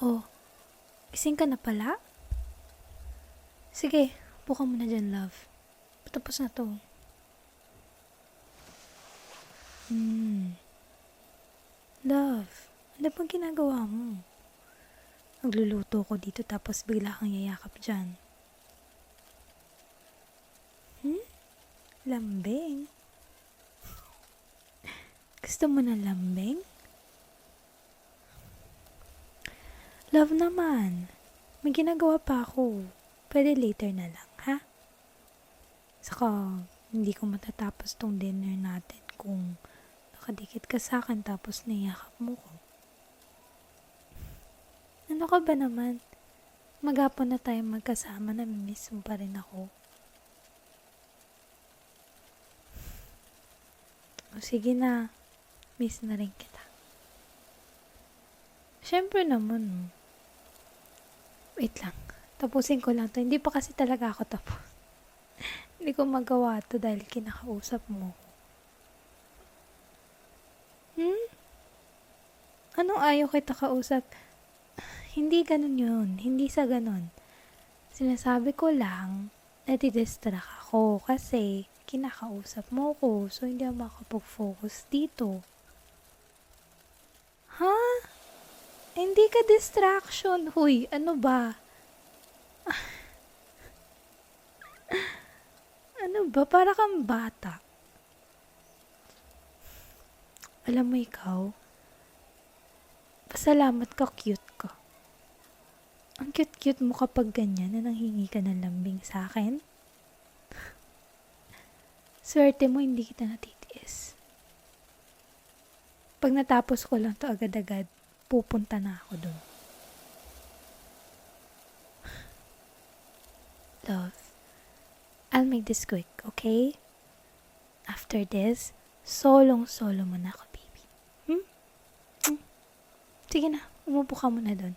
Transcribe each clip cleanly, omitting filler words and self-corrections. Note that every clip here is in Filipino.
Oh, gising ka na pala? Sige, upo ka muna dyan, love. Patapos na to. Love, ano bang ginagawa mo? Nagluluto ko dito tapos bigla kang yayakap dyan. Lambing? Gusto mo na lambing? Love naman, may ginagawa pa ako. Pwede later na lang, ha? Saka, hindi ko matatapos tong dinner natin kung nakadikit ka sa akin tapos niyakap mo ko. Ano ka ba naman? Maghapon na tayo magkasama, namimiss mo pa rin ako. O sige na, miss na rin kita. Siyempre naman. Wait lang, tapusin ko lang to. Hindi pa kasi talaga ako tapos. Hindi ko magawa to dahil kinakausap mo. Anong ayaw kita kausap? Hindi ganun yun. Hindi sa ganun. Sinasabi ko lang, nadidistract ako kasi kinakausap mo ko. So, hindi ako makapag-focus dito. Ha? Hindi ka distraction. Huy, ano ba? Ano ba? Para kang bata. Alam mo ikaw, pasalamat ka, cute ka. Ang cute-cute mo kapag ganyan na nanghingi ka ng lambing sa akin. Swerte mo hindi kita natitiis. Pag natapos ko lang to agad-agad, pupunta na ako dun. Love, I'll make this quick, okay? After this, solong-solo mo na ako, baby. Sige na, umupo ka muna dun.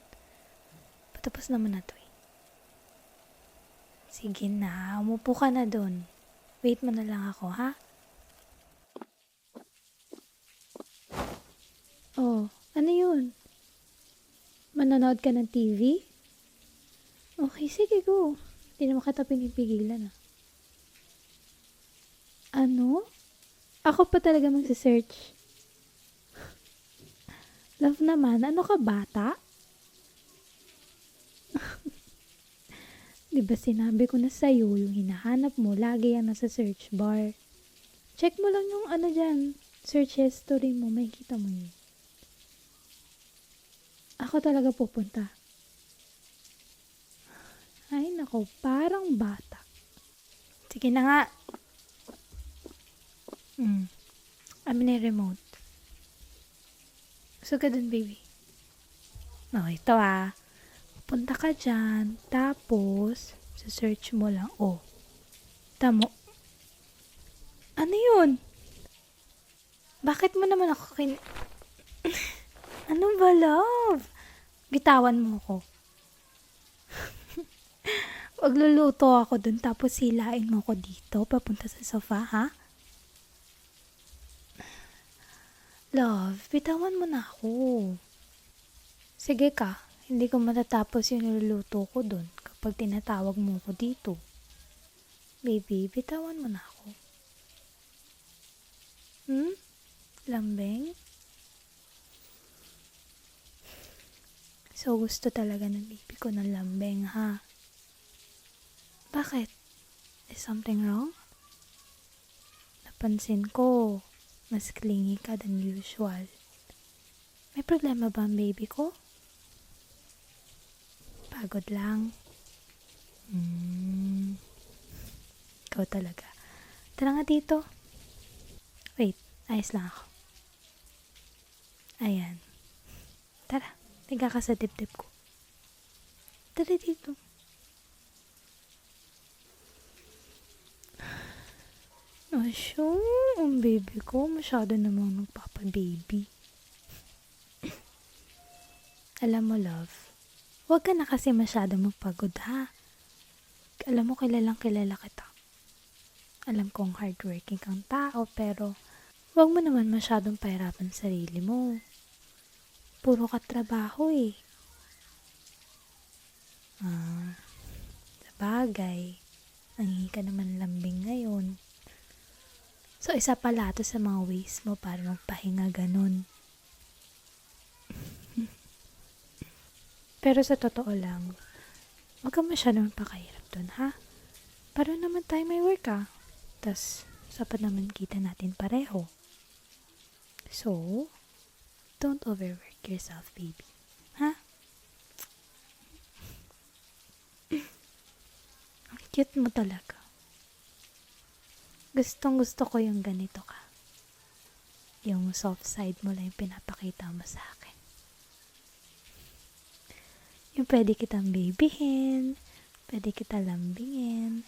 Patapos naman na to eh. Sige na, umupo ka na dun. Wait mo na lang ako, ha? Oh, ano yun? Manonood ka ng TV? Okay, sige, go. Hindi naman kita pinipigilan, ah. Ano? Ako pa talaga magsa-search. Love naman, ano ka bata? Diba sinabi ko na sa'yo, yung hinahanap mo, lagi yan nasa search bar. Check mo lang yung ano dyan, search history mo, makikita mo yun. Ako talaga pupunta. Ay nako, parang bata. Sige na nga. Amin na yung remote. Gusto ka dun, baby? No, ito ah. Punta ka dyan, tapos, sa search mo lang, oh. Tamo. Ano yun? Bakit mo naman ako Ano ba, love? Bitawan mo ko. Magluluto ako dun, tapos hilain mo ko dito, papunta sa sofa, ha? Love, bitawan mo na ako. Sige ka, hindi ko matatapos yung niluluto ko dun kapag tinatawag mo ko dito. Baby, bitawan mo na ako. Lambing? So, gusto talaga ng baby ko ng lambing, ha? Bakit? Is something wrong? Napansin ko, mas clingy ka than usual. May problema ba ang baby ko? Pagod lang. Ikaw talaga. Tara nga dito. Wait, ayos lang ako. Ayan. Tara, tiga ka sa dibdib ko. Tara dito. Asyo, ang baby ko, masyado namang nagpapa-baby. Alam mo, love, huwag ka na kasi masyado magpagod, ha? Alam mo, kilalang kilala kita. Alam kong hardworking kang tao, pero huwag mo naman masyadong pahirapan sarili mo. Puro ka trabaho eh. Ah, sabagay. Nangingi ka naman lambing ngayon. So, isa pala to sa mga ways mo para magpahinga ganun. Pero sa totoo lang, wag ka masyadong pakahirap dun, ha? Para naman tayo may work, ha? Tas, sapat naman kita natin pareho. So, don't overwork yourself, baby. Ha? Ang cute mo talaga. Gustong gusto ko yung ganito ka. Yung soft side mo lang yung pinapakita mo sa akin. Yung pwede kitang babyhin, pwede kita lambingin.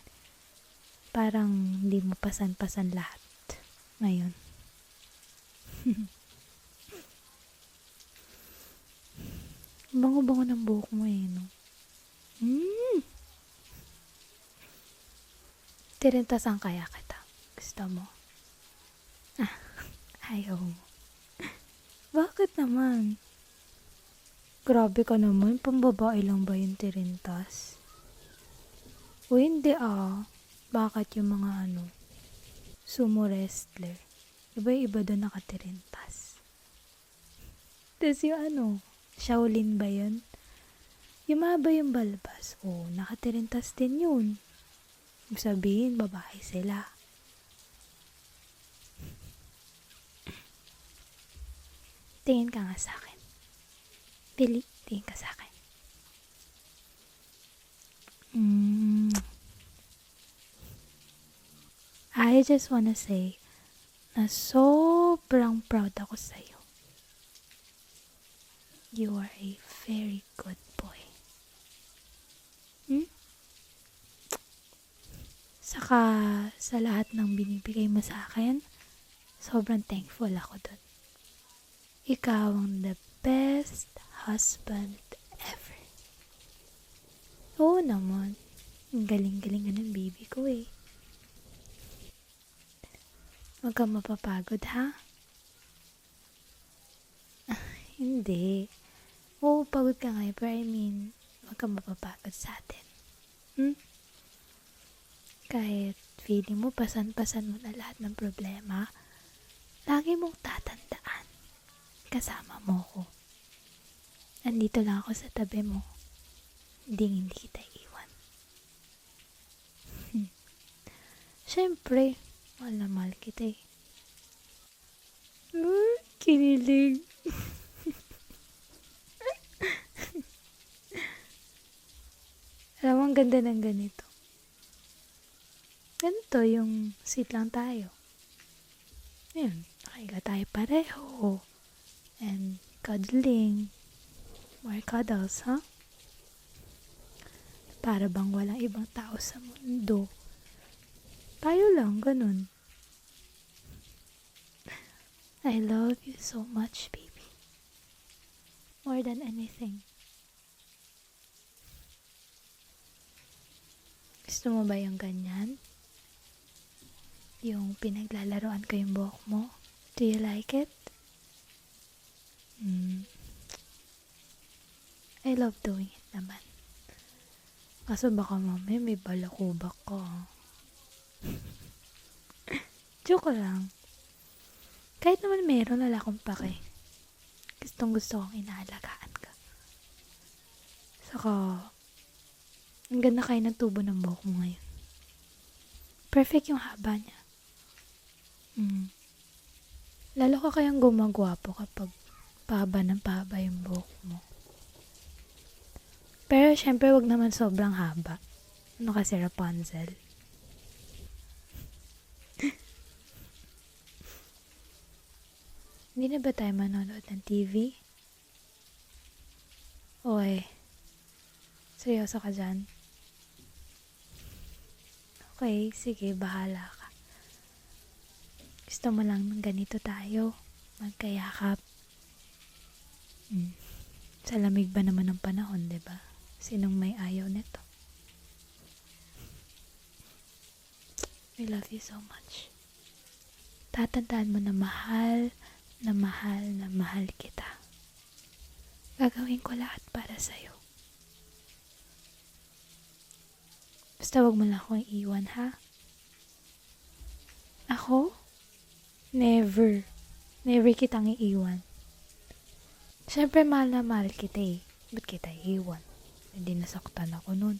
Parang hindi mo pasan-pasan lahat ngayon. Bango-bango ng buhok mo no? Tirintasan kaya kita. Gusto mo? Ayaw mo. Bakit naman? Grabe ka naman. Pambabae lang ba yung tirintas? O hindi Bakit yung mga sumo wrestler? Iba-iba doon nakatirintas. Tapos yung Shaolin ba yun? Yung mahaba yung balbas. Nakatirintas din yun. Ibig sabihin, babae sila. Tingin ka nga sa akin. Pili, tingin ka sa akin. I just wanna say na sobrang proud ako sa'yo. You are a very good boy. Saka sa lahat ng binibigay mo sa akin, sobrang thankful ako dun. Ikaw ang the best husband ever. Oo naman. Ang galing-galing ng baby ko Huwag kang mapapagod, ha? Hindi. Oo, pagod ka ngayon, pero huwag kang mapapagod sa atin. Kahit feeling mo, pasan-pasan mo na lahat ng problema, lagi mong tatandaan. Kasama mo ko. Andito lang ako sa tabi mo. Hindi kita iwan. Siyempre, mahal na mahal kita Kinilig. Alam mo, ang ganda ng ganito. Ganito yung sit lang tayo. Ayun, nakahiga tayo pareho. And cuddling. More cuddles, Para bang walang ibang tao sa mundo. Tayo lang, ganun. I love you so much, baby. More than anything. Gusto mo ba yung ganyan? Yung pinaglalaroan ko yung buhok mo? Do you like it? I love doing it naman. Kaso baka mamaya may balakubak ko. Joke lang. Kahit naman meron, wala akong pake. Gustong gusto kong inaalagaan ka. Saka, ang ganda kayo ng tubo ng buhok mo ngayon. Perfect yung haba niya. Lalo ka kayang gumagwapo kapag pahaba ng pahaba yung buhok mo. Pero syempre wag naman sobrang haba. Kasi Rapunzel. Hindi na ba tayo manonood ng TV? Oy, seryoso ka dyan? Okay, sige, bahala ka. Gusto mo lang ng ganito tayo? Magkayakap. Sa lamig ba naman ng panahon, diba? Sinong may ayaw nito? I love you so much. Tatandaan mo na mahal na mahal na mahal kita. Gagawin ko lahat para sa'yo. Basta wag mo lang akong iiwan, ha? Ako? Never. Never kitang iiwan. Siyempre, mahal na mahal kita eh. Ba't kita iiwan? Hindi nasaktan ako nun.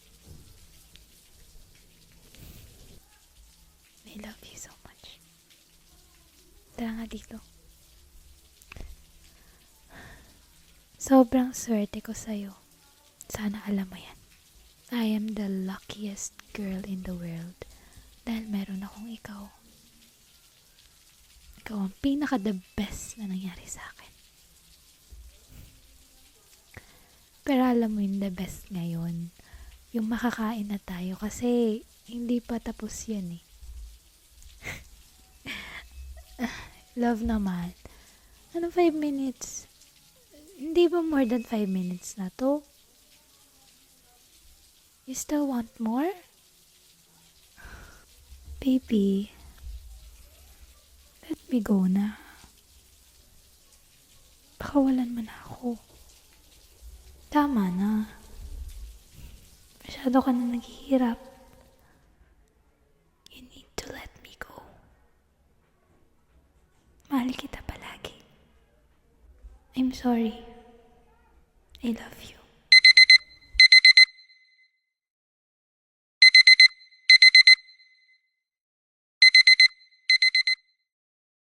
I love you so much. Tara nga dito. Sobrang swerte ko sa'yo. Sana alam mo yan. I am the luckiest girl in the world dahil meron akong ikaw. Ikaw ang pinaka-the best na nangyari sa akin. Pero alam mo yung the best ngayon, yung makakain na tayo kasi hindi pa tapos yan eh. Love naman. Ano 5 minutes? Hindi ba more than 5 minutes na to? You still want more? Baby, let me go na. Pakawalan mo na ako. Tama na. Masyado ka na naghihirap. You need to let me go. Mahal kita palagi. I'm sorry. I love you.